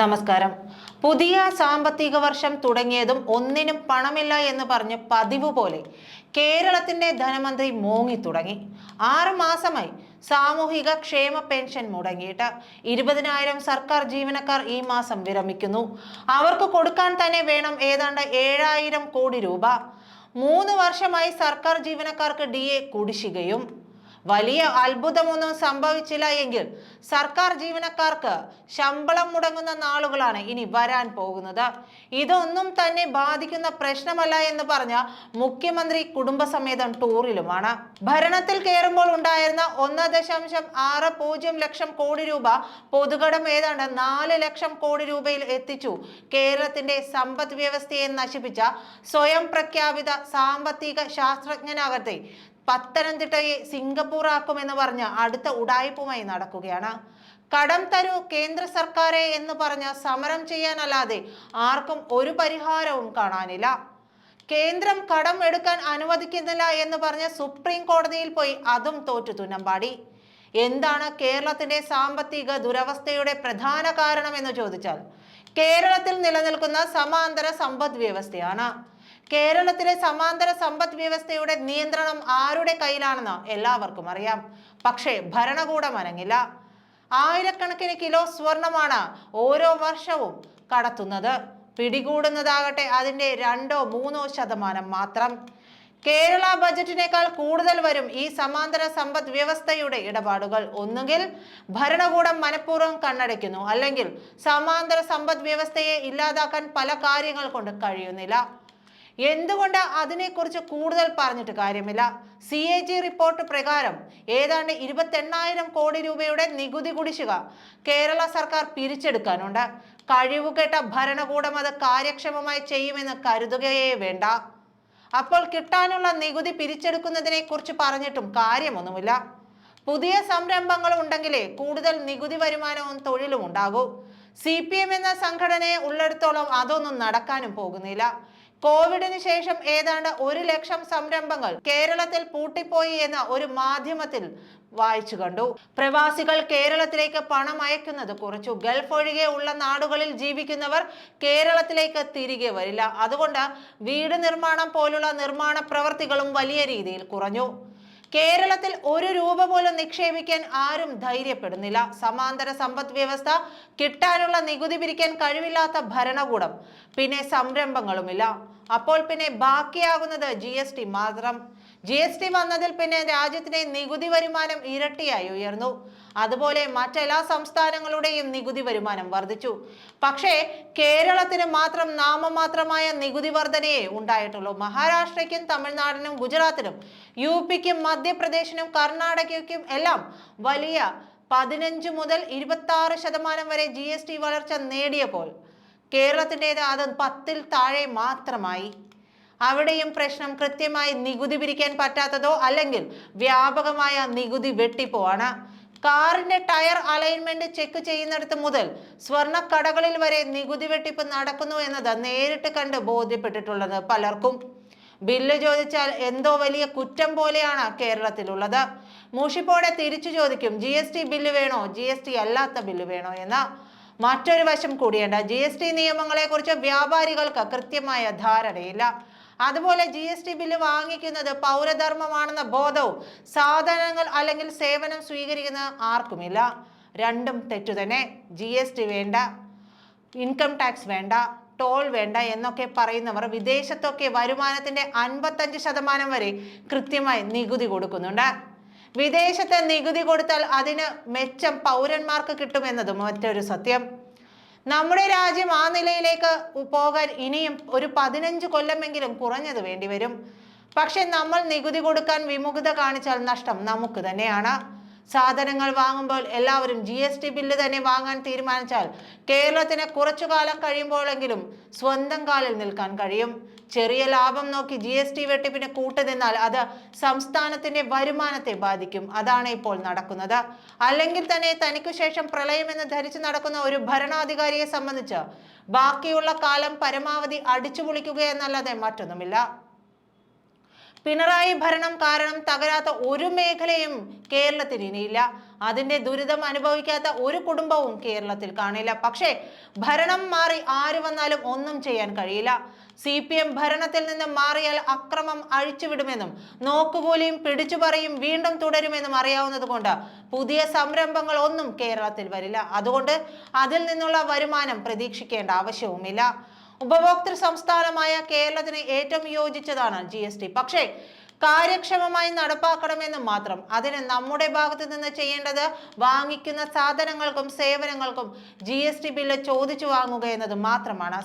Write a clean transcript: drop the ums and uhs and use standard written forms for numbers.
നമസ്കാരം. പുതിയ സാമ്പത്തിക വർഷം തുടങ്ങിയതും ഒന്നിനും പണമില്ല എന്ന് പറഞ്ഞ് പതിവ് പോലെ കേരളത്തിന്റെ ധനമന്ത്രി മോങ്ങി തുടങ്ങി. 6 മാസമായി സാമൂഹിക ക്ഷേമ പെൻഷൻ മുടങ്ങിയിട്ട് 20,000 സർക്കാർ ജീവനക്കാർ ഈ മാസം വിരമിക്കുന്നു. അവർക്ക് കൊടുക്കാൻ തന്നെ വേണം ഏതാണ്ട് 7,000 കോടി രൂപ. 3 വർഷമായി സർക്കാർ ജീവനക്കാർക്ക് DA കുടിശ്ശികയും. വലിയ അത്ഭുതമൊന്നും സംഭവിച്ചില്ല എങ്കിൽ സർക്കാർ ജീവനക്കാർക്ക് ശമ്പളം മുടങ്ങുന്ന നാളുകളാണ് ഇനി വരാൻ പോകുന്നത്. ഇതൊന്നും തന്നെ ബാധിക്കുന്ന പ്രശ്നമല്ല എന്ന് പറഞ്ഞ മുഖ്യമന്ത്രി കുടുംബസമേതം ടൂറിലുമാണ്. ഭരണത്തിൽ കയറുമ്പോൾ ഉണ്ടായിരുന്ന 1.60 ലക്ഷം കോടി രൂപ പൊതുകടം ഏതാണ്ട് 4 ലക്ഷം കോടി രൂപയിൽ എത്തിച്ചു കേരളത്തിന്റെ സമ്പദ് വ്യവസ്ഥയെ നശിപ്പിച്ച സ്വയം പ്രഖ്യാപിത സാമ്പത്തിക ശാസ്ത്രജ്ഞനാകട്ടെ പത്തനംതിട്ടയെ സിംഗപ്പൂർ ആക്കുമെന്ന് പറഞ്ഞ് അടുത്ത ഉഡായിപ്പുമായി നടക്കുകയാണ്. കടം തരൂ കേന്ദ്ര സർക്കാരെ എന്ന് പറഞ്ഞ് സമരം ചെയ്യാനല്ലാതെ ആർക്കും ഒരു പരിഹാരവും കാണാനില്ല. കേന്ദ്രം കടം എടുക്കാൻ അനുവദിക്കുന്നില്ല എന്ന് പറഞ്ഞ് സുപ്രീം കോടതിയിൽ പോയി അതും തോറ്റു തുന്നമ്പാടി. എന്താണ് കേരളത്തിന്റെ സാമ്പത്തിക ദുരവസ്ഥയുടെ പ്രധാന കാരണം എന്ന് ചോദിച്ചാൽ കേരളത്തിൽ നിലനിൽക്കുന്ന സമാന്തര സമ്പദ് വ്യവസ്ഥയാണ്. കേരളത്തിലെ സമാന്തര സമ്പദ് വ്യവസ്ഥയുടെ നിയന്ത്രണം ആരുടെ കയ്യിലാണെന്ന് എല്ലാവർക്കും അറിയാം. പക്ഷേ ഭരണകൂടം അനങ്ങില്ല. ആയിരക്കണക്കിന് കിലോ സ്വർണമാണ് ഓരോ വർഷവും കടത്തുന്നത്. പിടികൂടുന്നതാകട്ടെ അതിന്റെ 2-3% മാത്രം. കേരള ബജറ്റിനേക്കാൾ കൂടുതൽ വരും ഈ സമാന്തര സമ്പദ് വ്യവസ്ഥയുടെ ഇടപാടുകൾ. ഒന്നുകിൽ ഭരണകൂടം മനഃപൂർവ്വം കണ്ണടയ്ക്കുന്നു, അല്ലെങ്കിൽ സമാന്തര സമ്പദ് വ്യവസ്ഥയെ ഇല്ലാതാക്കാൻ പല കാര്യങ്ങൾ കൊണ്ട് കഴിയുന്നില്ല. എന്തുകൊണ്ട് അതിനെക്കുറിച്ച് കൂടുതൽ പറഞ്ഞിട്ട് കാര്യമില്ല. CAG റിപ്പോർട്ട് പ്രകാരം ഏതാണ്ട് 28,000 കോടി രൂപയുടെ നികുതി കുടിശ്ശിക കേരള സർക്കാർ പിരിച്ചെടുക്കാനുണ്ട്. കഴിവുകെട്ട ഭരണകൂടം അത് കാര്യക്ഷമമായി ചെയ്യുമെന്ന് കരുതുകയേ വേണ്ട. അപ്പോൾ കിട്ടാനുള്ള നികുതി പിരിച്ചെടുക്കുന്നതിനെ കുറിച്ച് പറഞ്ഞിട്ടും കാര്യമൊന്നുമില്ല. പുതിയ സംരംഭങ്ങൾ ഉണ്ടെങ്കിലേ കൂടുതൽ നികുതി വരുമാനവും തൊഴിലും ഉണ്ടാകൂ. CPM എന്ന സംഘടനയെ ഉള്ളിടത്തോളം അതൊന്നും നടക്കാനും പോകുന്നില്ല. കോവിഡിന് ശേഷം ഏതാണ്ട് 1 ലക്ഷം സംരംഭങ്ങൾ കേരളത്തിൽ പൂട്ടിപ്പോയി എന്ന ഒരു മാധ്യമത്തിൽ വായിച്ചു കണ്ടു. പ്രവാസികൾ കേരളത്തിലേക്ക് പണം അയക്കുന്നത് കുറച്ചു. ഗൾഫ് ഒഴികെ ഉള്ള നാടുകളിൽ ജീവിക്കുന്നവർ കേരളത്തിലേക്ക് തിരികെ വരില്ല. അതുകൊണ്ട് വീട് നിർമ്മാണം പോലുള്ള നിർമ്മാണ പ്രവർത്തികളും വലിയ രീതിയിൽ കുറഞ്ഞു. കേരളത്തിൽ 1 രൂപ പോലും നിക്ഷേപിക്കാൻ ആരും ധൈര്യപ്പെടുന്നില്ല. സമാന്തര സമ്പദ് വ്യവസ്ഥ, കിട്ടാനുള്ള നികുതി പിരിക്കാൻ കഴിവില്ലാത്ത ഭരണകൂടം, പിന്നെ സംരംഭങ്ങളുമില്ല. അപ്പോൾ പിന്നെ ബാക്കിയാകുന്നത് GST മാത്രം. GST വന്നതിൽ പിന്നെ രാജ്യത്തിന്റെ നികുതി വരുമാനം ഇരട്ടിയായി ഉയർന്നു. അതുപോലെ മറ്റെല്ലാ സംസ്ഥാനങ്ങളുടെയും നികുതി വരുമാനം വർദ്ധിച്ചു. പക്ഷേ കേരളത്തിന് മാത്രം നാമമാത്രമായ നികുതി വർധനയെ ഉണ്ടായിട്ടുള്ളൂ. മഹാരാഷ്ട്രയ്ക്കും തമിഴ്നാടിനും ഗുജറാത്തിനും UPക്കും മധ്യപ്രദേശിനും കർണാടകയ്ക്കും എല്ലാം വലിയ 15 മുതൽ 26% വരെ GST വളർച്ച നേടിയപ്പോൾ കേരളത്തിൻ്റെത് അത് 10-ൽ താഴെ മാത്രമായി. അവിടെയും പ്രശ്നം കൃത്യമായി നികുതി പിരിക്കാൻ പറ്റാത്തതോ അല്ലെങ്കിൽ വ്യാപകമായ നികുതി വെട്ടിപ്പോ ആണ്. കാറിന്റെ ടയർ അലൈൻമെന്റ് ചെക്ക് ചെയ്യുന്നിടത്ത് മുതൽ സ്വർണ്ണക്കടകളിൽ വരെ നികുതി വെട്ടിപ്പ് നടക്കുന്നു എന്നത് നേരിട്ട് കണ്ട് ബോധ്യപ്പെട്ടിട്ടുള്ളത് പലർക്കും. ബില്ല് ചോദിച്ചാൽ എന്തോ വലിയ കുറ്റം പോലെയാണ് കേരളത്തിലുള്ളത്. മൂഷിപ്പോടെ തിരിച്ചു ചോദിക്കും, GST ബില്ല് വേണോ, GST അല്ലാത്ത ബില്ല് വേണോ എന്ന്. മറ്റൊരു വശം കൂടിയുണ്ട്. GST നിയമങ്ങളെ കുറിച്ച് വ്യാപാരികൾക്ക് കൃത്യമായ ധാരണയില്ല. അതുപോലെ GST ബില്ല് വാങ്ങിക്കുന്നത് പൗരധർമ്മമാണെന്ന ബോധവും സാധനങ്ങൾ അല്ലെങ്കിൽ സേവനം സ്വീകരിക്കുന്ന ആർക്കുമില്ല. രണ്ടും തെറ്റു തന്നെ. GST വേണ്ട, ഇൻകം ടാക്സ് വേണ്ട, ടോൾ വേണ്ട എന്നൊക്കെ പറയുന്നവർ വിദേശത്തൊക്കെ വരുമാനത്തിന്റെ 55% വരെ കൃത്യമായി നികുതി കൊടുക്കുന്നുണ്ട്. വിദേശത്തെ നികുതി കൊടുത്താൽ അതിന് മെച്ചം പൗരന്മാർക്ക് കിട്ടുമെന്നതും മറ്റൊരു സത്യം. നമ്മുടെ രാജ്യം ആ നിലയിലേക്ക് പോകാൻ ഇനിയും ഒരു 15 കൊല്ലമെങ്കിലും കുറഞ്ഞത് വേണ്ടിവരും. പക്ഷെ നമ്മൾ നികുതി കൊടുക്കാൻ വിമുഖത കാണിച്ചാൽ നഷ്ടം നമുക്ക് തന്നെയാണ്. സാധനങ്ങൾ വാങ്ങുമ്പോൾ എല്ലാവരും GST ബില്ല് തന്നെ വാങ്ങാൻ തീരുമാനിച്ചാൽ കേരളത്തിന് കുറച്ചു കാലം കഴിയുമ്പോഴെങ്കിലും സ്വന്തം കാലിൽ നിൽക്കാൻ കഴിയും. ചെറിയ ലാഭം നോക്കി GST വെട്ടിപ്പിന് കൂട്ടുനിന്നാൽ അത് സംസ്ഥാനത്തിന്റെ വരുമാനത്തെ ബാധിക്കും. അതാണ് ഇപ്പോൾ നടക്കുന്നത്. അല്ലെങ്കിൽ തന്നെ തനിക്കു ശേഷം പ്രളയമെന്ന് ധരിച്ചു നടക്കുന്ന ഒരു ഭരണാധികാരിയെ സംബന്ധിച്ച് ബാക്കിയുള്ള കാലം പരമാവധി അടിച്ചു പൊളിക്കുക എന്നല്ലാതെ മറ്റൊന്നുമില്ല. പിണറായി ഭരണം കാരണം തകരാത്ത ഒരു മേഖലയും കേരളത്തിന് ഇനിയില്ല. അതിന്റെ ദുരിതം അനുഭവിക്കാത്ത ഒരു കുടുംബവും കേരളത്തിൽ കാണില്ല. പക്ഷേ ഭരണം മാറി ആര് വന്നാലും ഒന്നും ചെയ്യാൻ കഴിയില്ല. CPM ഭരണത്തിൽ നിന്ന് മാറിയാൽ അക്രമം അഴിച്ചുവിടുമെന്നും നോക്കുകൂലിയും പിടിച്ചുപറിയും വീണ്ടും തുടരുമെന്നും അറിയാവുന്നത് കൊണ്ട് പുതിയ സംരംഭങ്ങൾ ഒന്നും കേരളത്തിൽ വരില്ല. അതുകൊണ്ട് അതിൽ നിന്നുള്ള വരുമാനം പ്രതീക്ഷിക്കേണ്ട ആവശ്യവുമില്ല. ഉപഭോക്തൃ സംസ്ഥാനമായ കേരളത്തിന് ഏറ്റവും യോജിച്ചതാണ് GST. പക്ഷേ കാര്യക്ഷമമായി നടപ്പാക്കണമെന്ന് മാത്രം. അതിന് നമ്മുടെ ഭാഗത്ത് നിന്ന് ചെയ്യേണ്ടത് വാങ്ങിക്കുന്ന സാധനങ്ങൾക്കും സേവനങ്ങൾക്കും GST ബില്ല് ചോദിച്ചു വാങ്ങുക എന്നത് മാത്രമാണ്.